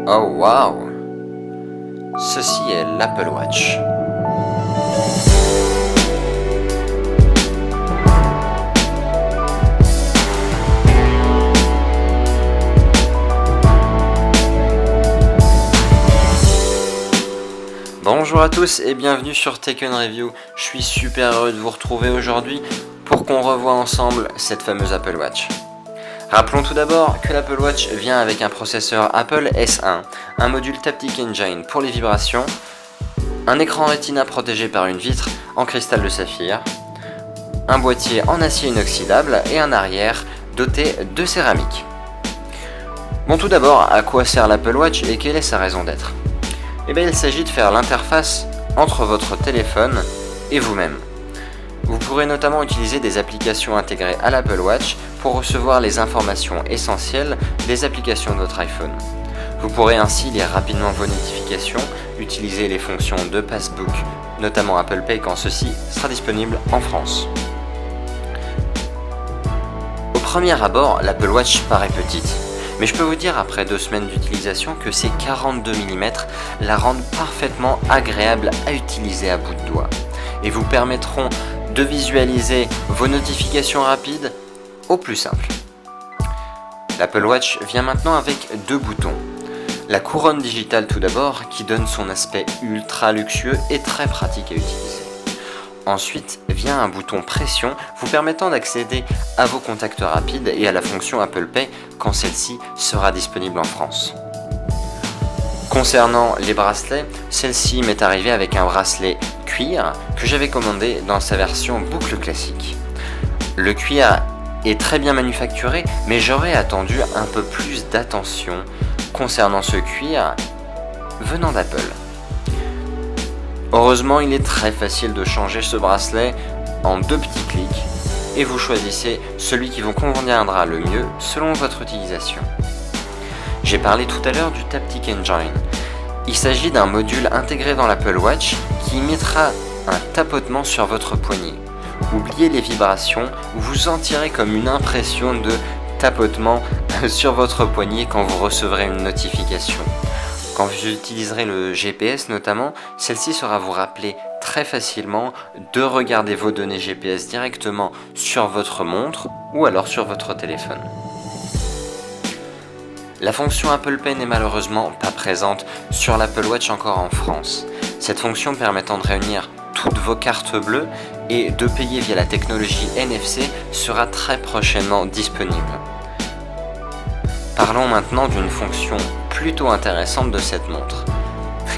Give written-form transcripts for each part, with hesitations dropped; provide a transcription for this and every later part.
Oh waouh! Ceci est l'Apple Watch. Bonjour à tous et bienvenue sur Tech Review. Je suis super heureux de vous retrouver aujourd'hui pour qu'on revoie ensemble cette fameuse Apple Watch. Rappelons tout d'abord que l'Apple Watch vient avec un processeur Apple S1, un module Taptic Engine pour les vibrations, un écran Retina protégé par une vitre en cristal de saphir, un boîtier en acier inoxydable et un arrière doté de céramique. Bon, tout d'abord, à quoi sert l'Apple Watch et quelle est sa raison d'être? Eh bien, il s'agit de faire l'interface entre votre téléphone et vous-même. Vous pourrez notamment utiliser des applications intégrées à l'Apple Watch pour recevoir les informations essentielles des applications de votre iPhone. Vous pourrez ainsi lire rapidement vos notifications, utiliser les fonctions de Passbook, notamment Apple Pay quand ceci sera disponible en France. Au premier abord, l'Apple Watch paraît petite. Mais je peux vous dire après 2 semaines d'utilisation que ces 42 mm la rendent parfaitement agréable à utiliser à bout de doigt et vous permettront de visualiser vos notifications rapides au plus simple. L'Apple Watch vient maintenant avec 2 boutons. La couronne digitale tout d'abord qui donne son aspect ultra luxueux et très pratique à utiliser. Ensuite vient un bouton pression vous permettant d'accéder à vos contacts rapides et à la fonction Apple Pay quand celle-ci sera disponible en France. Concernant les bracelets, celle-ci m'est arrivée avec un bracelet cuir que j'avais commandé dans sa version boucle classique. Le cuir est très bien manufacturé, mais j'aurais attendu un peu plus d'attention concernant ce cuir venant d'Apple. Heureusement, il est très facile de changer ce bracelet en 2 petits clics et vous choisissez celui qui vous conviendra le mieux selon votre utilisation. J'ai parlé tout à l'heure du Taptic Engine. Il s'agit d'un module intégré dans l'Apple Watch qui émettra un tapotement sur votre poignet. Oubliez les vibrations, vous sentirez comme une impression de tapotement sur votre poignet quand vous recevrez une notification. Quand vous utiliserez le GPS notamment, celle-ci saura vous rappeler très facilement de regarder vos données GPS directement sur votre montre ou alors sur votre téléphone. La fonction Apple Pay n'est malheureusement pas présente sur l'Apple Watch encore en France. Cette fonction permettant de réunir toutes vos cartes bleues et de payer via la technologie NFC sera très prochainement disponible. Parlons maintenant d'une fonction plutôt intéressante de cette montre.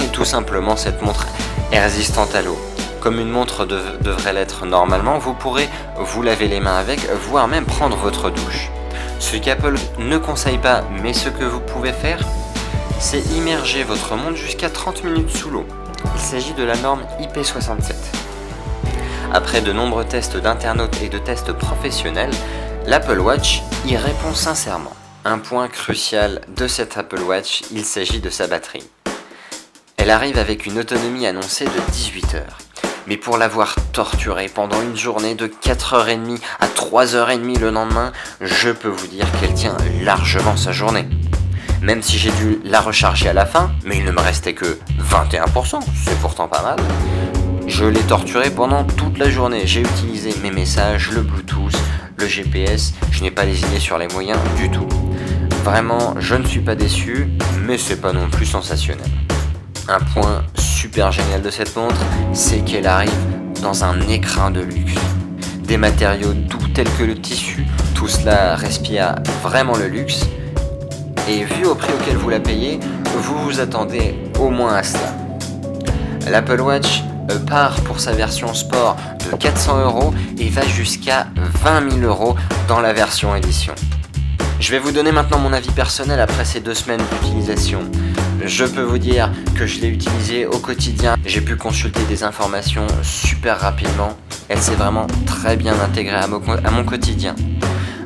Et tout simplement, cette montre est résistante à l'eau. Comme une montre devrait l'être normalement, vous pourrez vous laver les mains avec, voire même prendre votre douche. Ce qu'Apple ne conseille pas, mais ce que vous pouvez faire, c'est immerger votre montre jusqu'à 30 minutes sous l'eau. Il s'agit de la norme IP67. Après de nombreux tests d'internautes et de tests professionnels, l'Apple Watch y répond sincèrement. Un point crucial de cette Apple Watch, il s'agit de sa batterie. Elle arrive avec une autonomie annoncée de 18 heures. Mais pour l'avoir torturée pendant une journée de 4h30 à 3h30 le lendemain, je peux vous dire qu'elle tient largement sa journée. Même si j'ai dû la recharger à la fin, mais il ne me restait que 21%, c'est pourtant pas mal. Je l'ai torturée pendant toute la journée. J'ai utilisé mes messages, le Bluetooth, le GPS, je n'ai pas lésiné sur les moyens du tout. Vraiment, je ne suis pas déçu, mais c'est pas non plus sensationnel. Un point super génial de cette montre, c'est qu'elle arrive dans un écrin de luxe. Des matériaux doux tels que le tissu, tout cela respire vraiment le luxe. Et vu au prix auquel vous la payez, vous vous attendez au moins à cela. L'Apple Watch part pour sa version sport de 400€ et va jusqu'à 20 000€ dans la version édition. Je vais vous donner maintenant mon avis personnel après ces 2 semaines d'utilisation. Je peux vous dire que je l'ai utilisée au quotidien. J'ai pu consulter des informations super rapidement. Elle s'est vraiment très bien intégrée à mon quotidien.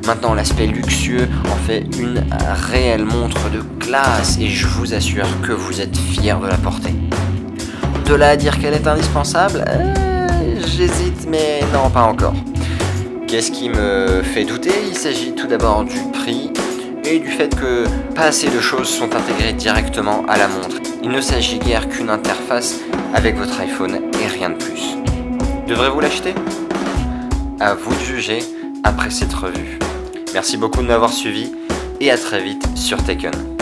Maintenant, l'aspect luxueux en fait une réelle montre de classe et je vous assure que vous êtes fiers de la porter. De là à dire qu'elle est indispensable, j'hésite, mais non, pas encore. Qu'est-ce qui me fait douter? Il s'agit tout d'abord du prix. et du fait que pas assez de choses sont intégrées directement à la montre. Il ne s'agit guère qu'une interface avec votre iPhone et rien de plus. Devrez-vous l'acheter ? À vous de juger après cette revue. Merci beaucoup de m'avoir suivi et à très vite sur Taken.